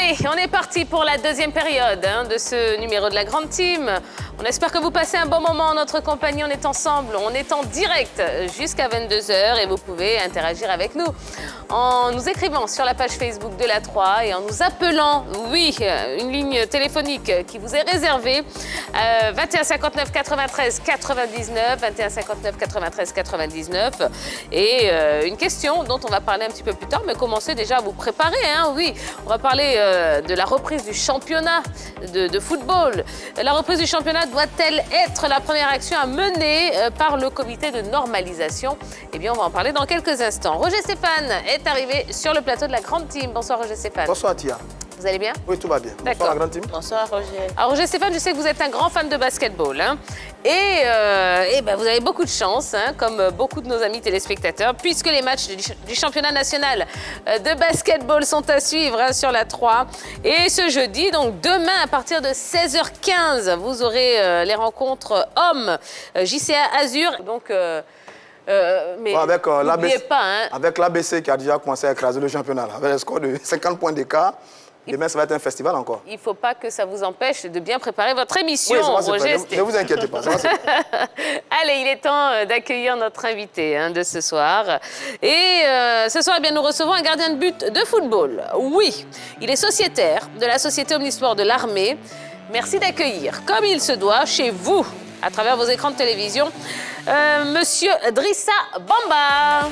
Allez, on est parti pour la deuxième période de ce numéro de la Grande Team. On espère que vous passez un bon moment en notre compagnie. On est ensemble, on est en direct jusqu'à 22 h et vous pouvez interagir avec nous en nous écrivant sur la page Facebook de la 3 et en nous appelant, oui, une ligne téléphonique qui vous est réservée, 21 59 93 99, 21 59 93 99. Et une question dont on va parler un petit peu plus tard, mais commencez déjà à vous préparer, hein, oui. On va parler de la reprise du championnat de football. La reprise du championnat doit-elle être la première action à mener par le comité de normalisation? Eh bien, on va en parler dans quelques instants. Roger Stéphane est arrivé sur le plateau de la Grande Team. Bonsoir Roger Stéphane. Bonsoir Tia. Vous allez bien? Oui, tout va bien. Bonsoir la Grande Team. Bonsoir Roger. Alors Roger Stéphane, je sais que vous êtes un grand fan de basketball. Hein, et ben, vous avez beaucoup de chance, hein, comme beaucoup de nos amis téléspectateurs, puisque les matchs du championnat national de basketball sont à suivre hein, sur la 3. Et ce jeudi, donc demain à partir de 16 h 15, vous aurez les rencontres hommes JCA Azur. Donc, mais n'oubliez pas. Hein, avec l'ABC qui a déjà commencé à écraser le championnat, avec un score de 50 points d'écart. Demain, ça va être un festival encore. Il ne faut pas que ça vous empêche de bien préparer votre émission, oui, Roger. Ne vous inquiétez pas. Allez, il est temps d'accueillir notre invité hein, de ce soir. Et ce soir, eh bien, nous recevons un gardien de but de football. Oui, il est sociétaire de la Société Omnisport de l'Armée. Merci d'accueillir, comme il se doit, chez vous, à travers vos écrans de télévision, Monsieur Drissa Bamba.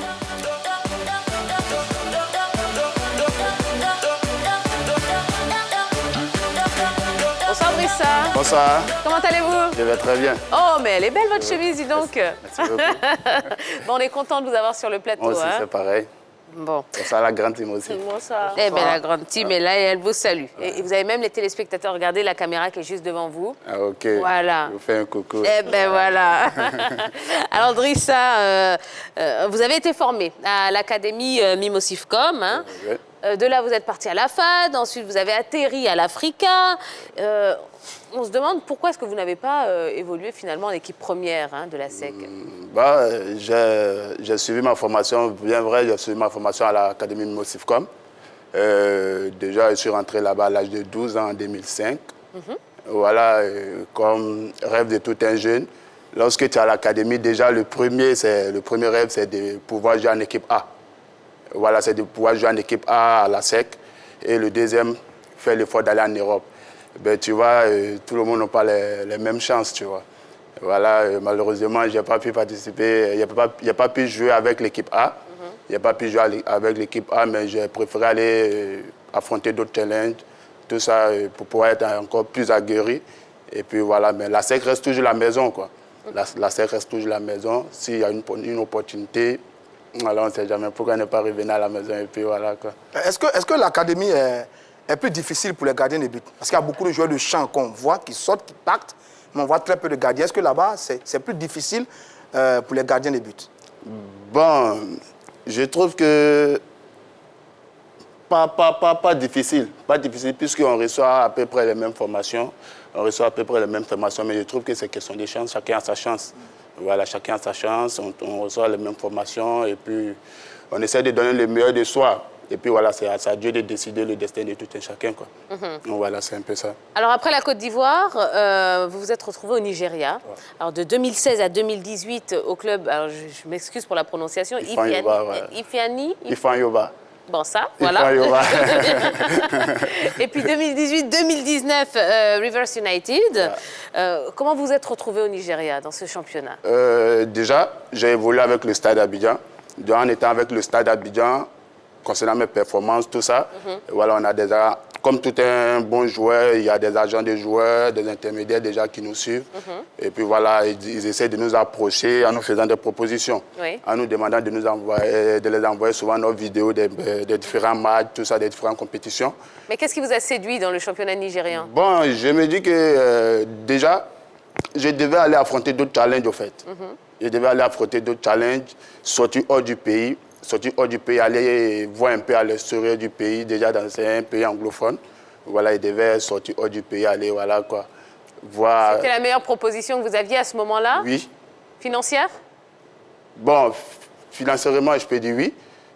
Bonsoir Drissa. Bonsoir. Comment allez-vous? Je vais très bien. Oh, mais elle est belle votre chemise, dis donc. Merci beaucoup. Bon, on est content de vous avoir sur le plateau. Moi aussi, hein. c'est pareil. Bon. Bonsoir la Grande Team aussi. Bonsoir. Eh bien, la Grande Team est là et elle vous salue. Et vous avez même les téléspectateurs, regardez la caméra qui est juste devant vous. Ah, ok. Voilà. Je vous fais un coucou. Eh bien, voilà. Alors, Drissa, vous avez été formé à l'Académie Mimosifcom. Hein. Oui. De là, vous êtes parti à la FAD, ensuite vous avez atterri à l'Africa. On se demande pourquoi est-ce que vous n'avez pas évolué finalement en équipe première hein, de la SEC. J'ai suivi ma formation, bien vrai, j'ai suivi ma formation à l'Académie Mimosifcom. Déjà, je suis rentré là-bas à l'âge de 12 ans en 2005. Voilà, comme rêve de tout un jeune. Lorsque tu es à l'Académie, déjà le premier rêve, c'est de pouvoir jouer en équipe A. Voilà, c'est de pouvoir jouer en équipe A à la SEC. Et le deuxième, faire l'effort d'aller en Europe. Ben, tu vois, tout le monde n'a pas les mêmes chances, tu vois. Voilà, malheureusement, je n'ai pas pu participer, je n'ai pas pu jouer avec l'équipe A. Je n'ai pas pu jouer avec l'équipe A, mais j'ai préféré aller affronter d'autres challenges, tout ça, pour pouvoir être encore plus aguerri. Et puis voilà, mais la SEC reste toujours la maison, quoi. La SEC reste toujours la maison. S'il y a une opportunité, alors on ne sait jamais pourquoi ne pas revenir à la maison et puis voilà quoi. Est-ce que l'académie est plus difficile pour les gardiens de but? Parce qu'il y a beaucoup de joueurs de champ qu'on voit, qui sortent, qui partent, mais on voit très peu de gardiens. Est-ce que là-bas, c'est plus difficile pour les gardiens de but? Bon, je trouve que pas difficile. Pas difficile puisqu'on reçoit à peu près les mêmes formations. On reçoit à peu près les mêmes formations, mais je trouve que c'est question de chance. Chacun a sa chance. Voilà, chacun a sa chance, on reçoit les mêmes formations et puis on essaie de donner le meilleur de soi. Et puis voilà, c'est à Dieu de décider le destin de tout un chacun, quoi. Donc voilà, c'est un peu ça. Alors après la Côte d'Ivoire, vous vous êtes retrouvé au Nigeria. Ouais. Alors de 2016 à 2018 au club, alors je m'excuse pour la prononciation, Ifan-Yoba. Bon, ça, voilà. Et puis 2018-2019, Rivers United. Comment vous êtes retrouvé au Nigeria dans ce championnat? Déjà, j'ai évolué avec le Stade Abidjan. En étant avec le Stade Abidjan, concernant mes performances, tout ça, voilà, on a déjà, comme tout un bon joueur, il y a des agents de joueurs, des intermédiaires déjà qui nous suivent. Et puis voilà, ils essaient de nous approcher en nous faisant des propositions, en nous demandant de les envoyer souvent nos vidéos des différents matchs, tout ça, des différentes compétitions. Mais qu'est-ce qui vous a séduit dans le championnat nigérien? Bon, je me dis que déjà, je devais aller affronter d'autres challenges, au fait. Je devais aller affronter d'autres challenges, sortir hors du pays. Aller voir un peu à l'extérieur du pays, déjà dans un pays anglophone. Voilà, il devait sortir hors du pays, aller, voilà, quoi. Voir... C'était la meilleure proposition que vous aviez à ce moment-là? Oui. Financière? Bon, financièrement, je peux dire oui.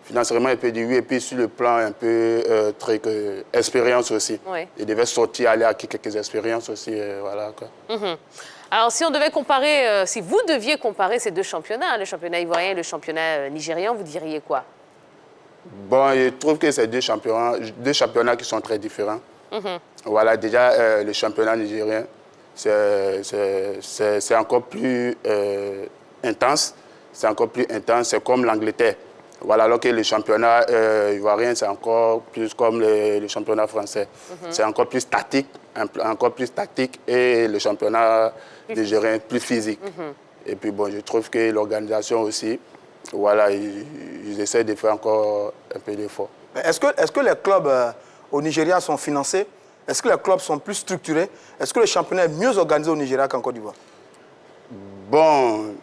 financièrement, il peut dire oui. Et puis, sur le plan un peu expérience aussi. Oui. Il devait sortir, aller acquérir quelques expériences aussi. Voilà, quoi. Alors, si on devait comparer, si vous deviez comparer ces deux championnats, le championnat ivoirien et le championnat nigérian, vous diriez quoi? Bon, je trouve que c'est deux championnats qui sont très différents. Voilà, déjà, le championnat nigérien, c'est encore plus intense. C'est encore plus intense, c'est comme l'Angleterre. Voilà, alors que le championnat ivoirien, c'est encore plus comme le championnat français. C'est encore plus tactique, et le championnat nigérien, plus physique. Et puis, bon, je trouve que l'organisation aussi, voilà, ils essaient de faire encore un peu d'effort. Est-ce que les clubs au Nigeria sont financés? Est-ce que les clubs sont plus structurés? Est-ce que le championnat est mieux organisé au Nigeria qu'en Côte d'Ivoire? Bon,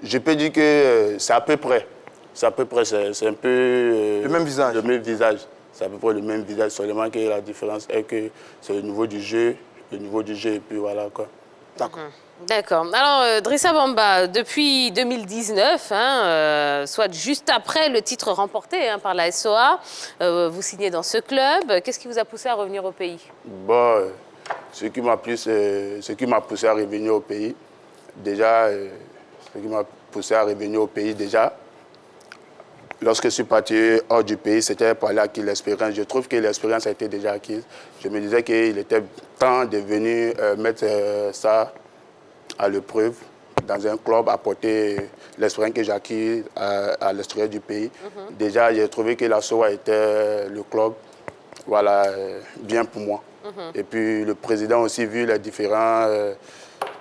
je peux dire que c'est à peu près. C'est à peu près, c'est un peu... le même visage. Le même visage. C'est à peu près le même visage, seulement que la différence est que c'est le niveau du jeu, et puis voilà, quoi. D'accord. D'accord. Alors, Drissa Bamba, depuis 2019, soit juste après le titre remporté par la SOA, vous signez dans ce club. Qu'est-ce qui vous a poussé à revenir au pays? Bon, ce qui m'a poussé à revenir au pays, déjà, lorsque je suis parti hors du pays, c'était pour aller acquérir l'expérience. Je trouve que l'expérience a été déjà acquise. Je me disais qu'il était temps de venir mettre ça à l'épreuve dans un club, apporter l'expérience que j'ai acquise à l'extérieur du pays. Déjà, j'ai trouvé que la SOA était le club, voilà, bien pour moi. Et puis le président aussi, vu les différents,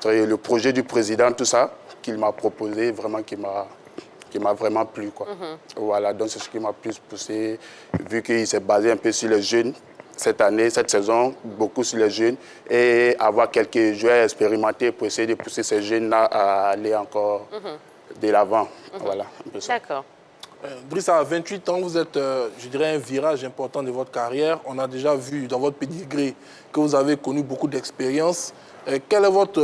le projet du président, tout ça, qu'il m'a proposé, vraiment qui m'a vraiment plu, quoi. Voilà, donc c'est ce qui m'a plus poussé, vu qu'il s'est basé un peu sur les jeunes. Cette année, cette saison, beaucoup sur les jeunes et avoir quelques joueurs expérimentés pour essayer de pousser ces jeunes-là à aller encore de l'avant. Voilà, un peu ça. D'accord. Drissa, à 28 ans, vous êtes, je dirais, un virage important de votre carrière. On a déjà vu dans votre pédigré que vous avez connu beaucoup d'expériences. Quel est votre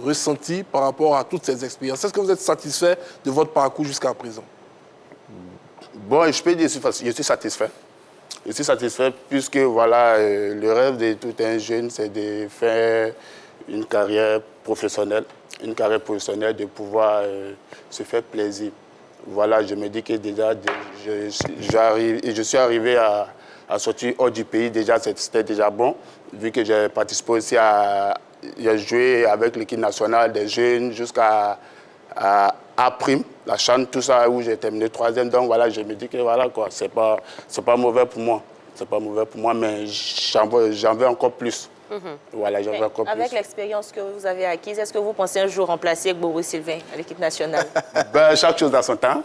ressenti par rapport à toutes ces expériences? Est-ce que vous êtes satisfait de votre parcours jusqu'à présent? Bon, je peux dire que je suis satisfait. Je suis satisfait puisque voilà, le rêve de tout un jeune, c'est de faire une carrière professionnelle, de pouvoir se faire plaisir. Voilà, je me dis que déjà, je suis arrivé à sortir hors du pays, déjà c'était déjà bon, vu que j'ai participé aussi j'ai joué avec l'équipe nationale des jeunes jusqu'à A', la CHAN, tout ça, où j'ai terminé 3e. Donc voilà, je me dis que voilà, quoi, c'est pas mauvais pour moi. C'est pas mauvais pour moi, mais j'en veux encore plus. Voilà, j'en veux encore plus. Avec l'expérience que vous avez acquise, est-ce que vous pensez un jour remplacer Gboro Sylvain à l'équipe nationale? Ben, chaque chose a son temps.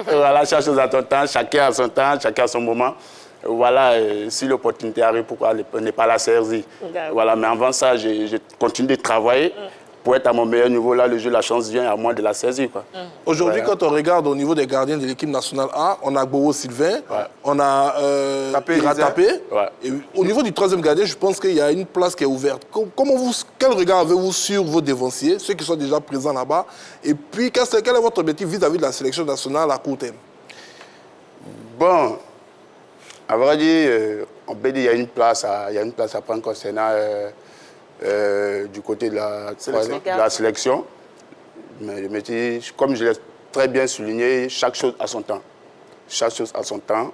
Voilà, chaque chose a son temps, chacun a son temps, chacun a son moment. Voilà, si l'opportunité arrive, pourquoi ne pas la saisir? Voilà, mais avant ça, je continue de travailler. Pour être à mon meilleur niveau, là, le jeu, la chance vient à moi de la saisir, quoi. Aujourd'hui, quand on regarde au niveau des gardiens de l'équipe nationale A, on a Gboro Sylvain, on a Ratapé. Et au niveau du 3e gardien, je pense qu'il y a une place qui est ouverte. Quel regard avez-vous sur vos dévanciers, ceux qui sont déjà présents là-bas? Et puis, quel est votre objectif vis-à-vis de la sélection nationale à court terme? Bon, à vrai dire, on peut dire qu'il y a une place à prendre concernant du côté de la sélection. Mais je me dis, comme je l'ai très bien souligné, chaque chose a son temps. Chaque chose a son temps.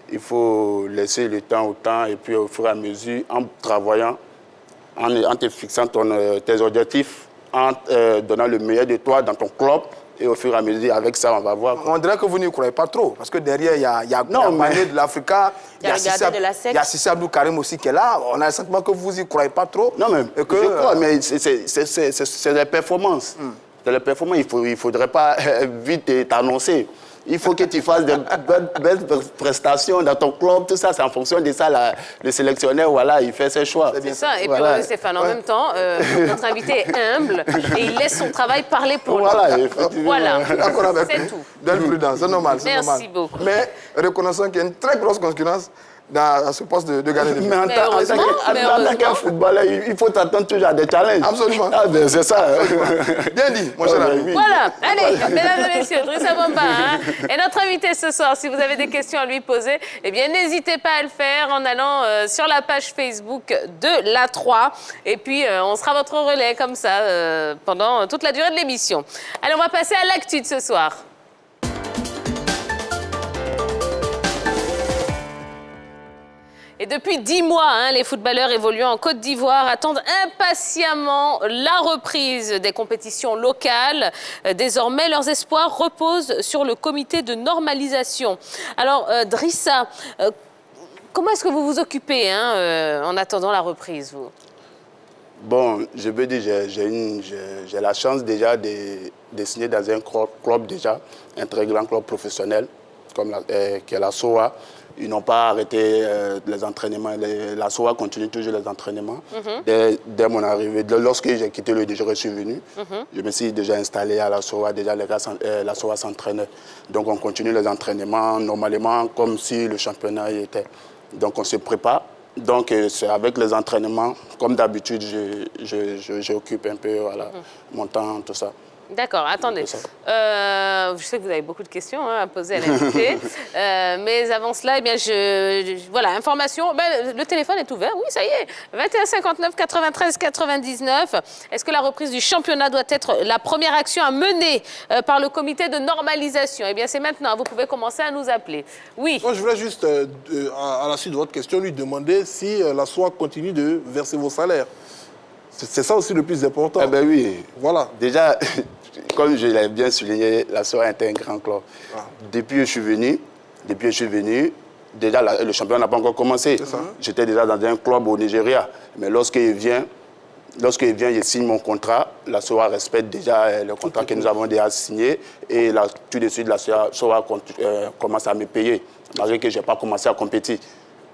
Il faut laisser le temps au temps et puis au fur et à mesure, en travaillant, en te fixant tes objectifs, en donnant le meilleur de toi dans ton club. Et au fur et à mesure, avec ça, on va voir. On dirait que vous n'y croyez pas trop. Parce que derrière, il y a Mané de l'Africa, il y a Sissi Abdou Karim aussi qui est là. On a le sentiment que vous n'y croyez pas trop. Non, mais je crois, mais c'est des performances. C'est les performances. Il ne faudrait pas vite t'annoncer. Il faut que tu fasses de belles prestations dans ton club, tout ça, c'est en fonction de ça, le sélectionneur, voilà, il fait ses choix. C'est ça, et voilà. Puis Stéphane, en même temps, notre invité est humble et il laisse son travail parler pour lui. Voilà, d'accord avec c'est tout. Belle prudence, c'est normal. Merci beaucoup. Mais reconnaissons qu'il y a une très grosse concurrence dans ce poste de gardien de but. Mais en tant qu'un footballeur, il faut t'attendre toujours à des challenges. Absolument. Ah ben c'est ça. Bien dit, mon cher ami. Voilà, allez, mesdames et messieurs, Drissa Bamba, hein, et notre invité ce soir, si vous avez des questions à lui poser, eh bien, n'hésitez pas à le faire en allant sur la page Facebook de l'A3. Et puis, on sera votre relais comme ça pendant toute la durée de l'émission. Allez, on va passer à l'actu de ce soir. Et depuis 10 mois, les footballeurs évoluant en Côte d'Ivoire attendent impatiemment la reprise des compétitions locales. Désormais, leurs espoirs reposent sur le comité de normalisation. Alors, Drissa, comment est-ce que vous vous occupez en attendant la reprise, vous? Bon, je veux dire, j'ai la chance déjà de signer dans un club déjà, un très grand club professionnel, comme qui est la SOA. Ils n'ont pas arrêté les entraînements. La SOA continue toujours les entraînements. Dès mon arrivée, lorsque j'ai quitté le DG, je suis venu. Je me suis déjà installé à la SOA. Déjà, la SOA s'entraînait. Donc, on continue les entraînements normalement comme si le championnat y était. Donc, on se prépare. Donc, c'est avec les entraînements, comme d'habitude, j'occupe un peu mon temps, tout ça. D'accord, attendez. Je sais que vous avez beaucoup de questions à poser à l'invité. Mais avant cela, eh bien, voilà, information. Le téléphone est ouvert, oui, ça y est. 21 59 93 99. Est-ce que la reprise du championnat doit être la première action à mener par le comité de normalisation? Eh bien, c'est maintenant. Vous pouvez commencer à nous appeler. Oui. Moi, je voulais juste, à la suite de votre question, lui demander si la SOA continue de verser vos salaires. C'est ça aussi le plus important. Eh bien oui. Voilà. Déjà, comme je l'ai bien souligné, la SOA était un grand club. Depuis que je suis venu, déjà le championnat n'a pas encore commencé. J'étais déjà dans un club au Nigeria. Mais lorsqu'il vient, je signe mon contrat, la SOA respecte déjà le contrat que nous avons déjà signé. Et là, tout de suite, la SOA commence à me payer, malgré que je n'ai pas commencé à compétir,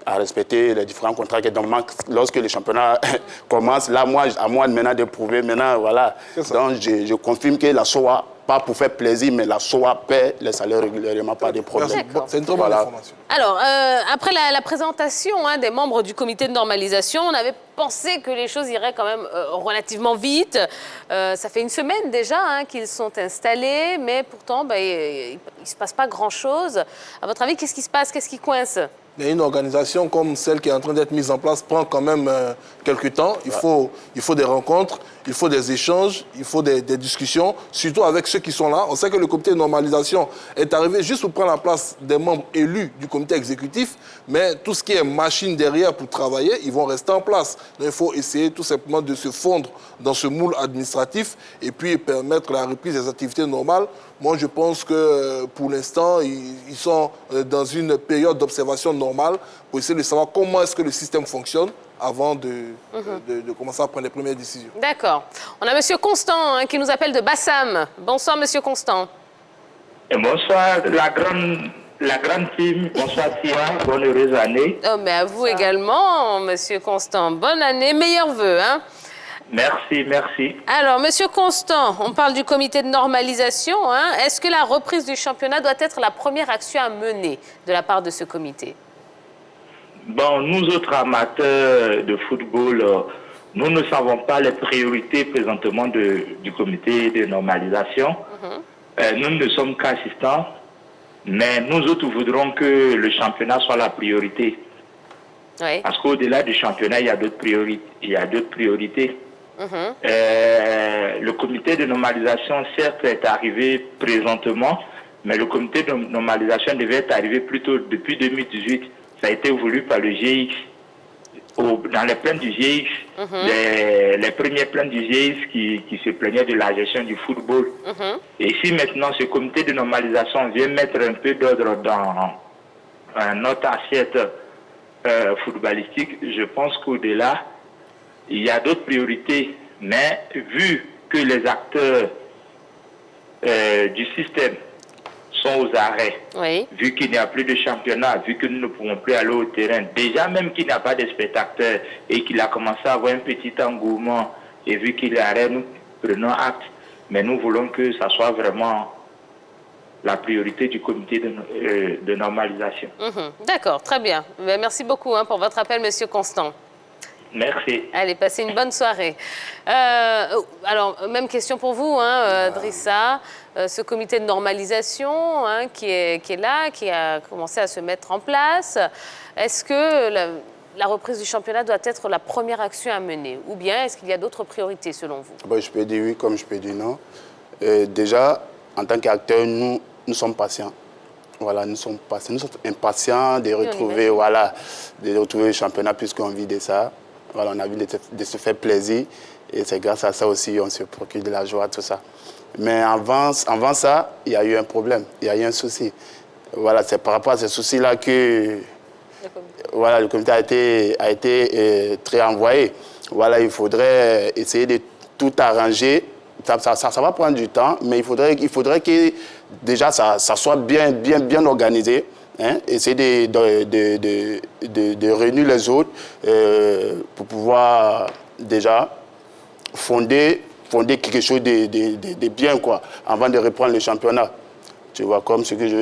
à respecter les différents contrats. Donc, lorsque le championnat commence, là, à moi maintenant de prouver, maintenant, voilà. Donc, je confirme que la SOA, pas pour faire plaisir, mais la SOA paie les salaires régulièrement, pas de problème. C'est une très bonne information. Alors, après la présentation des membres du comité de normalisation, on avait pensé que les choses iraient quand même relativement vite. Ça fait une semaine déjà qu'ils sont installés, mais pourtant, il ne se passe pas grand-chose. À votre avis, qu'est-ce qui se passe? Qu'est-ce qui coince? Mais une organisation comme celle qui est en train d'être mise en place prend quand même quelques temps. Il faut des rencontres, il faut des échanges, il faut des discussions, surtout avec ceux qui sont là. On sait que le comité de normalisation est arrivé juste pour prendre la place des membres élus du comité exécutif, mais tout ce qui est machine derrière pour travailler, ils vont rester en place. Donc il faut essayer tout simplement de se fondre dans ce moule administratif et puis permettre la reprise des activités normales. Moi, je pense que pour l'instant, ils sont dans une période d'observation normale pour essayer de savoir comment est-ce que le système fonctionne avant de commencer à prendre les premières décisions. D'accord. On a M. Constant qui nous appelle de Bassam. Bonsoir, M. Constant. Et bonsoir, la grande team. Bonsoir, Tia. Bonne heureuse année. Oh, mais à vous également, M. Constant. Bonne année, meilleurs vœux, Merci, merci. Alors, Monsieur Constant, on parle du comité de normalisation. Est-ce que la reprise du championnat doit être la première action à mener de la part de ce comité? Bon, nous autres amateurs de football, nous ne savons pas les priorités présentement du comité de normalisation. Nous ne sommes qu'assistants, mais nous autres voudrons que le championnat soit la priorité. Oui. Parce qu'au-delà du championnat, il y a d'autres priorités. Le comité de normalisation, certes, est arrivé présentement, mais le comité de normalisation devait être arrivé plutôt depuis 2018. Ça a été voulu par le GX. Dans les plaintes du GX, les premières plaintes du GX qui se plaignaient de la gestion du football. Et si maintenant ce comité de normalisation vient mettre un peu d'ordre dans notre assiette footballistique, je pense qu'au-delà, il y a d'autres priorités, mais vu que les acteurs du système sont aux arrêts, vu qu'il n'y a plus de championnat, vu que nous ne pouvons plus aller au terrain, déjà même qu'il n'y a pas de spectateurs et qu'il a commencé à avoir un petit engouement, et vu qu'il est arrêt, nous prenons acte, mais nous voulons que ça soit vraiment la priorité du comité de normalisation. D'accord, très bien. Merci beaucoup pour votre appel, Monsieur Constant. Merci. Allez, passez une bonne soirée. Alors, même question pour vous, Drissa. Ce comité de normalisation qui est là, qui a commencé à se mettre en place, est-ce que la reprise du championnat doit être la première action à mener? Ou bien est-ce qu'il y a d'autres priorités selon vous? Bon, je peux dire oui comme je peux dire non. Déjà, en tant qu'acteurs, nous sommes patients. Voilà, nous sommes patients. Nous sommes impatients de retrouver, de retrouver le championnat puisqu'on vit de ça. Voilà, on a envie de se faire plaisir et c'est grâce à ça aussi on se procure de la joie, tout ça. Mais avant ça, il y a eu un problème, il y a eu un souci. Voilà, c'est par rapport à ces soucis-là que le comité a été très envoyé. Voilà, il faudrait essayer de tout arranger. Ça va prendre du temps, mais il faudrait que déjà ça soit bien organisé. Essayer de réunir les autres pour pouvoir déjà fonder quelque chose de bien quoi, avant de reprendre le championnat. Tu vois, comme ce que je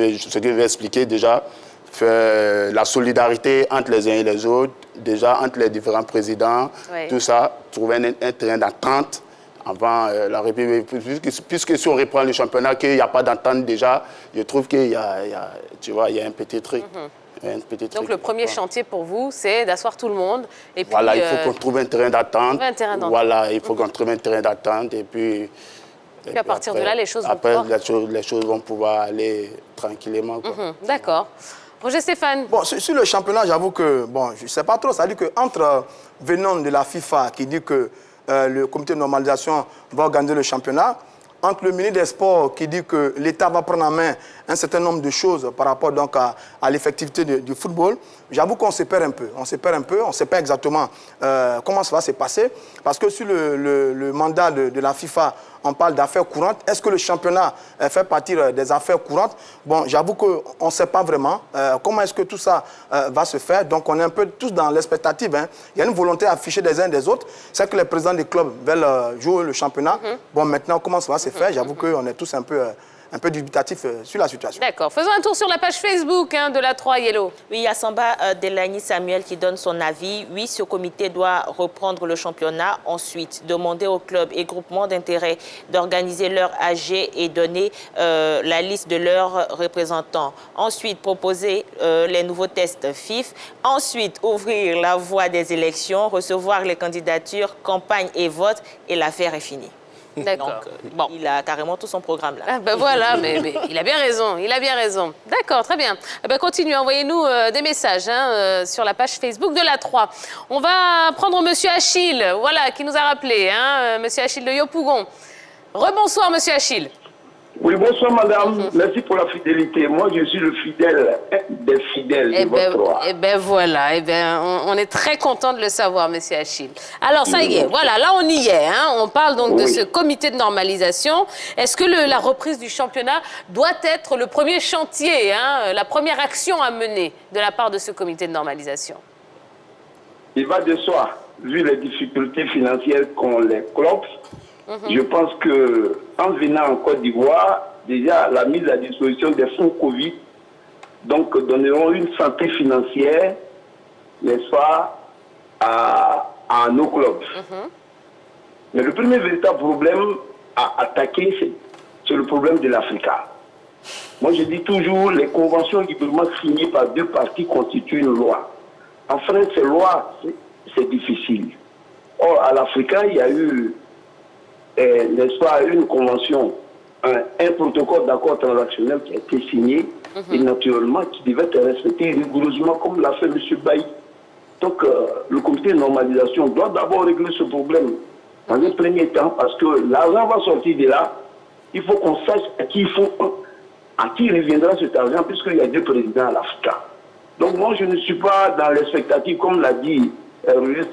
vais expliquer déjà, faire la solidarité entre les uns et les autres, déjà entre les différents présidents, tout ça, trouver un terrain d'attente avant la République. Puisque si on reprend le championnat, qu'il n'y a pas d'entente déjà, je trouve qu'il y a un petit truc. Donc le premier chantier pour vous, c'est d'asseoir tout le monde. Et puis, voilà, il faut qu'on trouve un terrain d'attente. Voilà, il faut qu'on trouve un terrain d'attente et puis à partir de là, les choses vont pouvoir... les choses vont pouvoir aller tranquillement. D'accord. Roger Stéphane. Bon, sur le championnat, j'avoue que, bon, je ne sais pas trop, ça dit qu'entre venant de la FIFA qui dit que le comité de normalisation va organiser le championnat, entre le ministre des Sports qui dit que l'État va prendre en main un certain nombre de choses par rapport donc à l'effectivité du football, j'avoue qu'on se perd un peu. On ne sait pas exactement comment ça va se passer. Parce que sur le mandat de la FIFA, on parle d'affaires courantes. Est-ce que le championnat fait partie des affaires courantes? Bon, j'avoue qu'on ne sait pas vraiment comment est-ce que tout ça va se faire. Donc, on est un peu tous dans l'expectative. Il y a une volonté affichée des uns et des autres. C'est que les présidents des clubs veulent jouer le championnat. Bon, maintenant, comment ça va se faire? J'avoue qu'on est tous un peu dubitatifs sur la situation. D'accord. Faisons un tour sur la page Facebook de la 3 Yellow. Oui, il y a Samba Delany Samuel qui donne son avis. Oui, ce comité doit reprendre le championnat. Ensuite, demander aux clubs et groupements d'intérêt d'organiser leur AG et donner la liste de leurs représentants. Ensuite, proposer les nouveaux tests FIF. Ensuite, ouvrir la voie des élections, recevoir les candidatures, campagne et vote. Et l'affaire est finie. D'accord. Bon. Il a carrément tout son programme là. Ah ben voilà, mais il a bien raison, D'accord, très bien. Continuez, envoyez-nous des messages sur la page Facebook de la 3. On va prendre Monsieur Achille, voilà, qui nous a rappelé, Monsieur Achille de Yopougon. Rebonsoir, Monsieur Achille. Oui, bonsoir madame. Merci pour la fidélité. Moi, je suis le fidèle des fidèles de votre roi. Voilà, on est très content de le savoir, monsieur Achille. Alors, ça y est, voilà, là on y est. On parle donc de ce comité de normalisation. Est-ce que la reprise du championnat doit être le premier chantier, la première action à mener de la part de ce comité de normalisation? Il va de soi, vu les difficultés financières qu'ont les clubs. Je pense qu'en venant en Côte d'Ivoire, déjà la mise à disposition des fonds Covid, donc donneront une santé financière, n'est-ce pas, à nos clubs. Mais le premier véritable problème à attaquer, c'est le problème de l'Africa. Moi je dis toujours, les conventions librement signées par deux parties constituent une loi. En France, ces lois, c'est difficile. Or, à l'Africa, il y a eu... n'est-ce pas, une convention, un protocole d'accord transactionnel qui a été signé et naturellement qui devait être respecté rigoureusement comme l'a fait M. Bailly. Donc le comité de normalisation doit d'abord régler ce problème dans un premier temps parce que l'argent va sortir de là. Il faut qu'on sache à qui reviendra cet argent puisqu'il y a deux présidents à l'Afrique. Donc moi je ne suis pas dans l'expectative comme l'a dit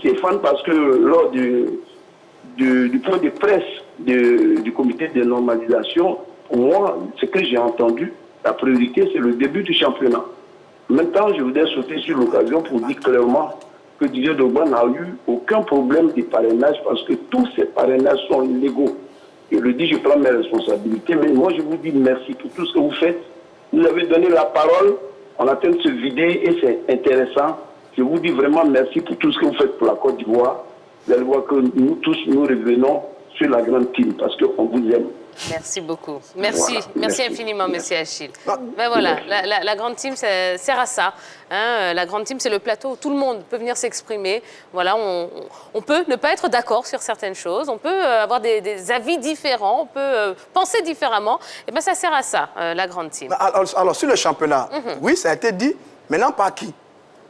Stéphane parce que lors du point de presse du comité de normalisation, pour moi, ce que j'ai entendu, la priorité, c'est le début du championnat. Maintenant, je voudrais sauter sur l'occasion pour dire clairement que Didier Drogba n'a eu aucun problème de parrainage parce que tous ces parrainages sont illégaux. Je le dis, je prends mes responsabilités, mais moi je vous dis merci pour tout ce que vous faites. Vous avez donné la parole, on est en train de se vider et c'est intéressant. Je vous dis vraiment merci pour tout ce que vous faites pour la Côte d'Ivoire. Vous allez voir que nous tous, nous revenons sur la grande team parce qu'on vous aime. Merci beaucoup. Merci. Voilà, Merci merci. infiniment, monsieur Achille. Ben voilà, la grande team sert à ça. Hein. La grande team, c'est le plateau où tout le monde peut venir s'exprimer. Voilà, on peut ne pas être d'accord sur certaines choses, on peut avoir des avis différents, on peut penser différemment. Et ben ça sert à ça, la grande team. Alors, sur le championnat, oui, ça a été dit. Maintenant, par qui?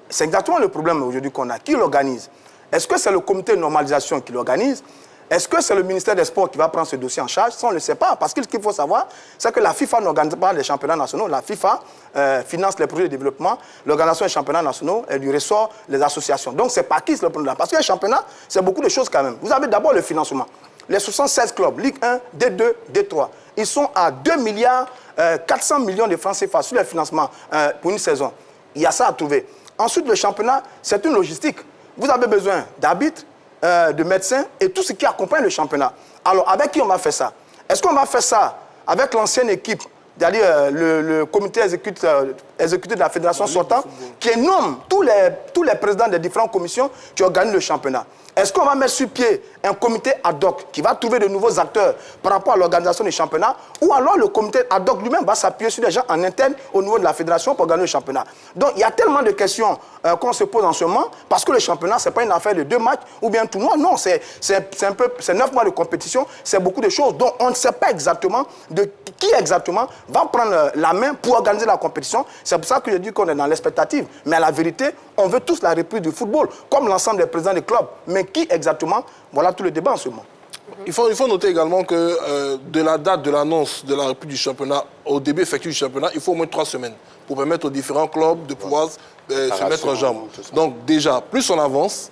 C'est exactement le problème aujourd'hui qu'on a. Qui l'organise? Est-ce que c'est le comité de normalisation qui l'organise? Est-ce que c'est le ministère des Sports qui va prendre ce dossier en charge? Ça, on ne le sait pas. Parce que ce qu'il faut savoir, c'est que la FIFA n'organise pas les championnats nationaux. La FIFA finance les projets de développement. L'organisation des championnats nationaux, elle lui ressort les associations. Donc, c'est pas qui c'est le problème. Parce que les championnats, c'est beaucoup de choses quand même. Vous avez d'abord le financement. Les 76 clubs, Ligue 1, D2, D3, ils sont à 2 milliards 400 millions de francs CFA sur le financement pour une saison. Il y a ça à trouver. Ensuite, le championnat, c'est une logistique. Vous avez besoin d'arbitres, de médecins et tout ce qui accompagne le championnat. Alors, avec qui on va faire ça? Est-ce qu'on va faire ça avec l'ancienne équipe, c'est-à-dire le comité exécutif de la fédération sortante, qui nomme tous les présidents des différentes commissions qui organisent le championnat? Est-ce qu'on va mettre sur pied un comité ad hoc qui va trouver de nouveaux acteurs par rapport à l'organisation du championnat? Ou alors le comité ad hoc lui-même va s'appuyer sur des gens en interne au niveau de la fédération pour gagner le championnat? Donc il y a tellement de questions qu'on se pose en ce moment, parce que le championnat, ce n'est pas une affaire de 2 matchs ou bien un tournoi. Non, c'est 9 mois de compétition, c'est beaucoup de choses. Donc on ne sait pas exactement de qui exactement va prendre la main pour organiser la compétition. C'est pour ça que je dis qu'on est dans l'expectative. Mais à la vérité, on veut tous la reprise du football, comme l'ensemble des présidents des clubs. Mais qui exactement? Voilà tout le débat en ce moment. Il faut noter également que de la date de l'annonce de la reprise du championnat au début effectif du championnat, il faut au moins 3 semaines pour permettre aux différents clubs de pouvoir se mettre en jambe. Donc déjà, plus on avance,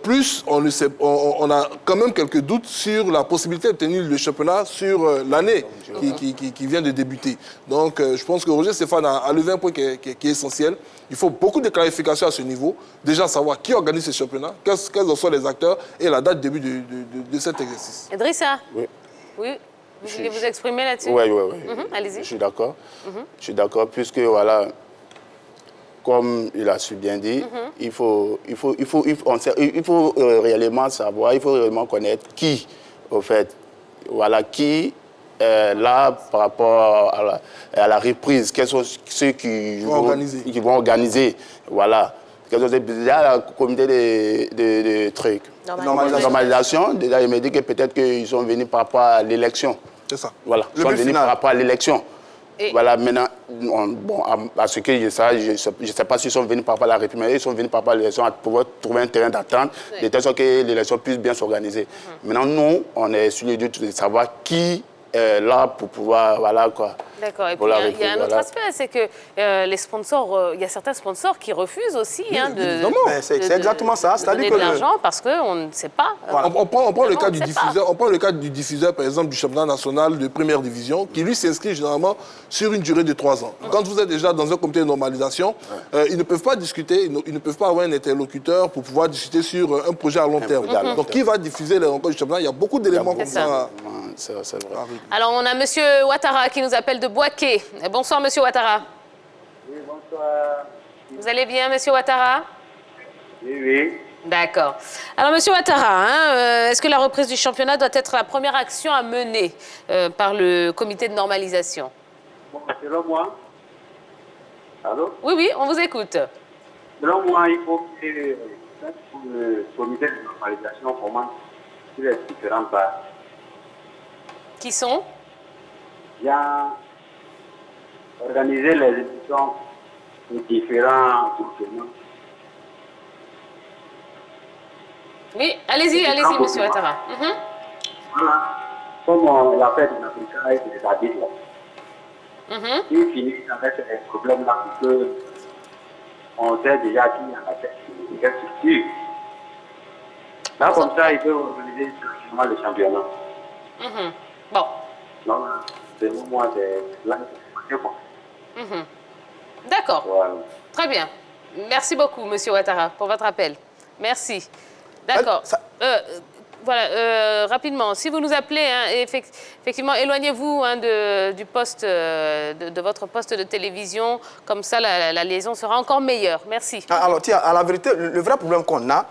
plus on a quand même quelques doutes sur la possibilité de tenir le championnat sur l'année qui vient de débuter. Donc je pense que Roger Stéphane a levé un point qui est essentiel. Il faut beaucoup de clarifications à ce niveau. Déjà savoir qui organise ce championnat, quels en sont les acteurs et la date de début de cet exercice. Idrissa? Oui. Oui. Vous voulez vous exprimer là-dessus? Oui. Allez-y. Je suis d'accord. Je suis d'accord, puisque voilà, comme il a su bien dire, il faut réellement savoir, il faut réellement connaître qui, au fait, voilà, qui là, par rapport à la reprise, quels sont ceux qui vont organiser, voilà. Déjà, le comité de trucs, normalisation, déjà, il m'a dit que peut-être qu'ils sont venus par rapport à l'élection. C'est ça. Voilà, ils sont venus par rapport à l'élection. Voilà, maintenant, bon, à ce que je ne sais pas s'ils sont venus par rapport à la République, mais ils sont venus par rapport à l'élection, à pouvoir trouver un terrain d'attente, de telle sorte que l'élection puisse bien s'organiser. Maintenant, nous, on est sur le but de savoir qui est là pour pouvoir, voilà quoi. D'accord, et puis il y a un autre aspect, c'est que les sponsors, il y a certains sponsors qui refusent aussi c'est exactement ça. De donner de l'argent parce qu'on ne sait pas. Voilà. On prend le cas du diffuseur, on prend le cas du diffuseur, par exemple, du championnat national de première division, qui lui s'inscrit généralement sur une durée de 3 ans. Quand vous êtes déjà dans un comité de normalisation, ils ne peuvent pas discuter, ils ne peuvent pas avoir un interlocuteur pour pouvoir discuter sur un projet à long terme. Donc qui va diffuser les rencontres du championnat? Il y a beaucoup d'éléments comme ça. C'est vrai. Alors on a M. Ouattara qui nous appelle de Boaké. Bonsoir, M. Ouattara. Oui, bonsoir. Vous allez bien, M. Ouattara? Oui. D'accord. Alors, M. Ouattara, est-ce que la reprise du championnat doit être la première action à mener par le comité de normalisation? Bon, selon moi... Allô? Oui, on vous écoute. Selon moi, il faut que le comité de normalisation commence sur les différentes bases. Qui sont? Il y a organiser les émissions de différents fonctionnements. Oui, allez-y, M. Ouattara. Voilà. Comme on l'a fait dans l'Afrique avec les arbitres. Il finit avec ces problèmes-là parce qu'on sait déjà qui en a fait quelle structure. Là, comme ça, il peut organiser tranquillement le championnat. Bon. Non, selon moi, c'est là que c'est D'accord. Voilà. Très bien. Merci beaucoup, M. Ouattara, pour votre appel. Merci. D'accord. voilà, rapidement, si vous nous appelez, hein, effectivement, éloignez-vous hein, du poste, de votre poste de télévision. Comme ça, la liaison sera encore meilleure. Merci. Alors, tiens, à la vérité, le vrai problème qu'on a,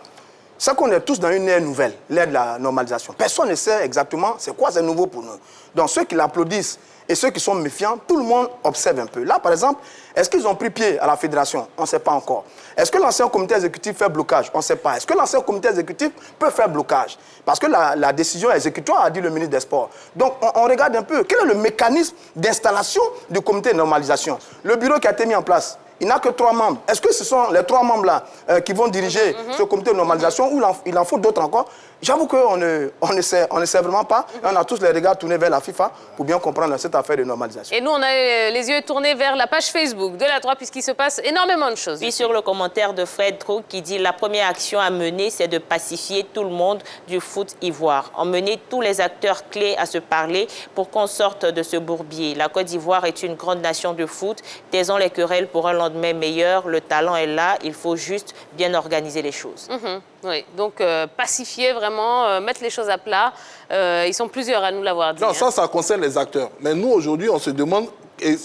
c'est qu'on est tous dans une ère nouvelle, l'ère de la normalisation. Personne ne sait exactement c'est quoi c'est nouveau pour nous. Donc, ceux qui l'applaudissent et ceux qui sont méfiants, tout le monde observe un peu. Là, par exemple, est-ce qu'ils ont pris pied à la fédération? On ne sait pas encore. Est-ce que l'ancien comité exécutif fait blocage? On ne sait pas. Est-ce que l'ancien comité exécutif peut faire blocage? Parce que la décision exécutoire a dit le ministre des Sports. Donc, on regarde un peu. Quel est le mécanisme d'installation du comité de normalisation? Le bureau qui a été mis en place, il n'a que 3 membres. Est-ce que ce sont les 3 membres-là qui vont diriger ce comité de normalisation ou il en faut d'autres encore? J'avoue qu'on ne sait vraiment pas. On a tous les regards tournés vers la FIFA pour bien comprendre cette affaire de normalisation. Et nous, on a les yeux tournés vers la page Facebook de la 3 puisqu'il se passe énormément de choses. Puis sur le commentaire de Fred Trouk qui dit « La première action à mener, c'est de pacifier tout le monde du foot ivoire. Emmener tous les acteurs clés à se parler pour qu'on sorte de ce bourbier. La Côte d'Ivoire est une grande nation de foot. Taisons les querelles pour un lendemain meilleur. Le talent est là. Il faut juste bien organiser les choses. Oui, donc pacifier vraiment, mettre les choses à plat. Ils sont plusieurs à nous l'avoir dit. Non, ça concerne les acteurs. Mais nous, aujourd'hui, on se demande...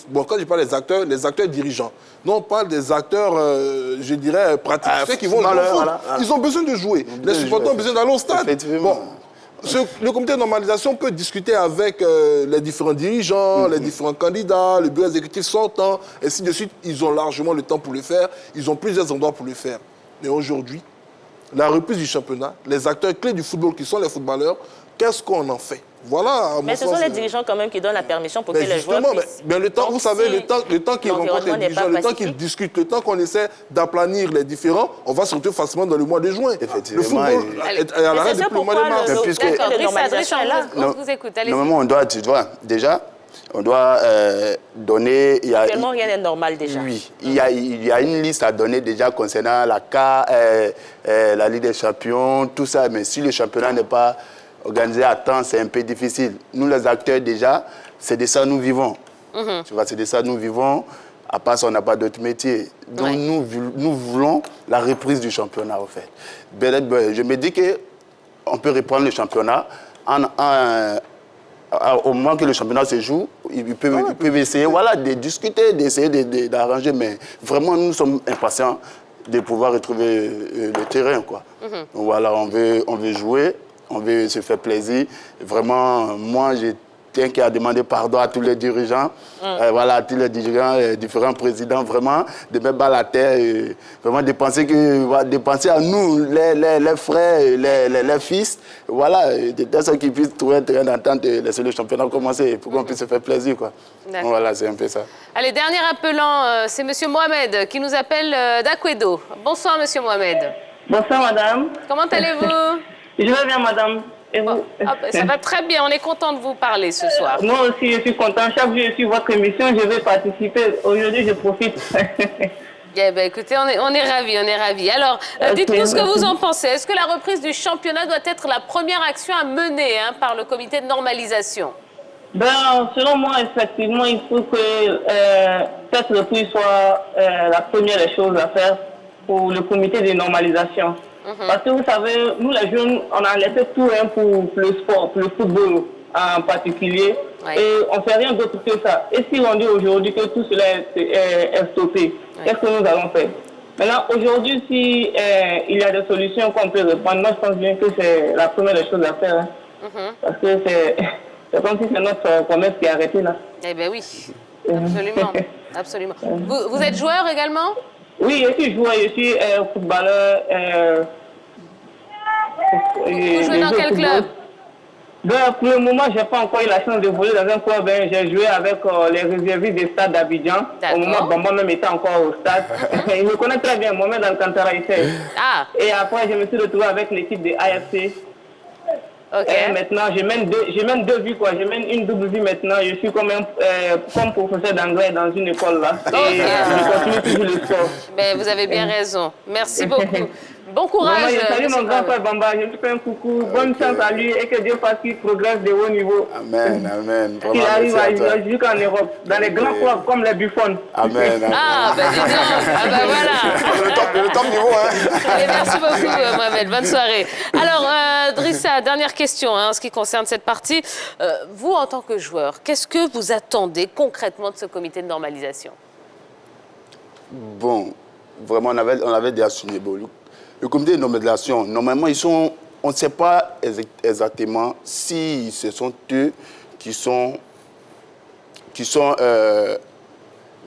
Bon, quand je parle des acteurs dirigeants. Nous, on parle des acteurs, je dirais, pratiques. Ceux qui vont jouer au foot. Voilà. Ils ont besoin de jouer. Les supporters ont besoin d'aller au stade. Bon, le comité de normalisation peut discuter avec les différents dirigeants, les différents candidats, le bureau exécutif sortant, et ainsi de suite. Ils ont largement le temps pour le faire. Ils ont plusieurs endroits pour le faire. Mais aujourd'hui, la reprise du championnat, les acteurs clés du football qui sont les footballeurs, qu'est-ce qu'on en fait? Voilà. Mais ce sont les dirigeants quand même qui donnent la permission pour que les joueurs puissent... Mais le temps, vous savez, le temps qu'ils rencontrent les dirigeants, le temps qu'ils discutent, le temps qu'on essaie d'aplanir les différends, on va se retrouver facilement dans le mois de juin. Effectivement. Le football est à l'arrêt depuis le mois de mars. On vous écoute, allez-y. Normalement, on doit, tu vois, déjà, on doit donner... Actuellement, rien n'est normal déjà. Oui, il y a une liste à donner déjà concernant la CAN, la Ligue des Champions, tout ça. Mais si le championnat n'est pas organisé à temps, c'est un peu difficile. Nous, les acteurs, déjà, c'est de ça nous vivons. Tu vois, c'est de ça nous vivons. À part ça, on n'a pas d'autre métier. Donc, nous voulons la reprise du championnat, en fait. Je me dis qu'on peut reprendre le championnat au moment que le championnat se joue, ils peuvent essayer de discuter, d'essayer d'arranger. Mais vraiment, nous sommes impatients de pouvoir retrouver le terrain, quoi. Donc, voilà, on veut jouer. On veut se faire plaisir. Vraiment, moi, je tiens qu'à demander pardon à tous les dirigeants, à tous les dirigeants, différents présidents, vraiment, de mettre bas la terre, vraiment de penser à nous, les frères, les fils, voilà, de telle sorte qu'ils puissent trouver un terrain d'entente et laisser le championnat commencer pour qu'on puisse se faire plaisir, quoi. Voilà, c'est un peu ça. Allez, dernier appelant, c'est M. Mohamed qui nous appelle d'Akwedo. Bonsoir, M. Mohamed. Bonsoir, madame. Comment allez-vous? Je vais bien, madame. Et vous? Ça va très bien, on est content de vous parler ce soir. Moi aussi, je suis content. Chaque jour, je suis votre émission, je vais participer. Aujourd'hui, je profite. Eh bien, écoutez, on est ravis. Alors, dites-nous ce que vous en pensez. Est-ce que la reprise du championnat doit être la première action à mener par le comité de normalisation? Selon moi, effectivement, il faut que cette reprise soit la première des choses à faire pour le comité de normalisation. Parce que vous savez, nous les jeunes, on a laissé tout pour le sport, pour le football en particulier. Et on ne fait rien d'autre que ça. Et si on dit aujourd'hui que tout cela est stoppé, qu'est-ce que nous allons faire? Maintenant, aujourd'hui, si il y a des solutions qu'on peut reprendre, moi je pense bien que c'est la première des choses à faire. Parce que c'est comme si c'est notre commerce qui est arrêté là. Eh bien oui, absolument. Vous êtes joueur également? Oui, je suis joueur, je suis footballeur. Vous jouez dans quel club? Pour le moment, je n'ai pas encore eu la chance de voler dans un club. J'ai joué avec les réservistes des stades d'Abidjan. Au moment où Bamba même était encore au stade. Il me connaît très bien, Mohamed Alcantara ici. Et après, je me suis retrouvé avec l'équipe de AFC. Et maintenant, je mène deux vies, quoi. Je mène une double vie maintenant. Je suis comme professeur d'anglais dans une école là. Et je continue toujours le sport. Mais vous avez bien raison. Merci beaucoup. Bon courage. Salut mon grand frère Bamba. Je te fais un coucou. Bonne chance à lui et que Dieu fasse qu'il progresse de haut niveau. Amen, amen. Qu'il arrive à jusqu'en Europe, dans les grands clubs comme les Buffon. Amen. Ah, ben dis donc. Ah, ben voilà. Le top niveau. Hein. Allez, merci beaucoup, Mohamed. Bonne soirée. Alors, Drissa, dernière question en ce qui concerne cette partie. Vous, en tant que joueur, qu'est-ce que vous attendez concrètement de ce comité de normalisation? Bon, vraiment, on avait déjà signé. Le comité de normalisation, normalement, on ne sait pas exactement si ce sont eux qui sont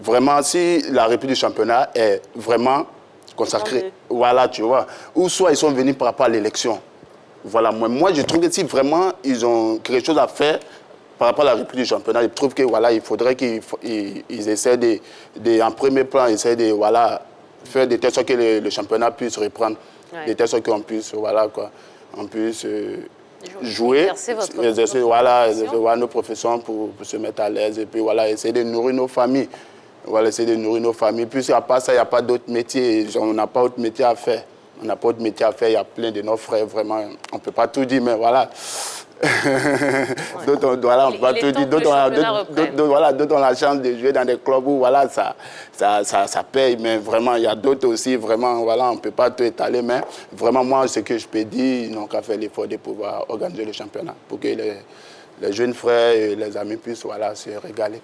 vraiment, si la reprise du championnat est vraiment consacrée. Voilà, tu vois. Ou soit ils sont venus par rapport à l'élection. Voilà, moi, je trouve que si vraiment ils ont quelque chose à faire par rapport à la reprise du championnat, je trouve que voilà, il faudrait qu'ils essaient en premier plan, essayer de faire de telle sorte que le championnat puisse reprendre, de telle sorte qu'on puisse, on puisse jouer, exercer nos professions pour se mettre à l'aise et puis essayer de nourrir nos familles. Essayer de nourrir nos familles. Puis à part ça, il n'y a pas d'autres métiers. On n'a pas d'autres métiers à faire. On n'a pas d'autres métiers à faire. Il y a plein de nos frères, vraiment. On ne peut pas tout dire, mais voilà. D'autres, on ne peut pas tout dire. D'autres ont la chance de jouer dans des clubs où ça paye. Mais vraiment, il y a d'autres aussi. Vraiment, on ne peut pas tout étaler. Mais vraiment, moi, ce que je peux dire, ils n'ont qu'à faire l'effort de pouvoir organiser le championnat pour que les jeunes frères et les amis puissent se régaler.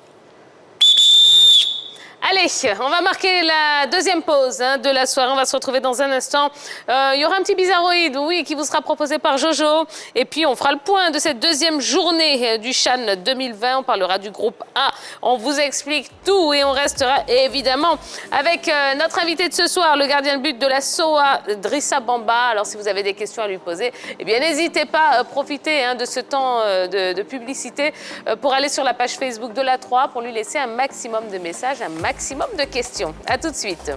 Allez, on va marquer la deuxième pause de la soirée. On va se retrouver dans un instant. Il y aura un petit bizarroïde, oui, qui vous sera proposé par Jojo. Et puis, on fera le point de cette deuxième journée du CHAN 2020. On parlera du groupe A. On vous explique tout et on restera évidemment avec notre invité de ce soir, le gardien de but de la SOA, Drissa Bamba. Alors, si vous avez des questions à lui poser, eh bien, n'hésitez pas à profiter de ce temps de publicité pour aller sur la page Facebook de la 3 pour lui laisser un maximum de messages, un maximum de questions. À tout de suite.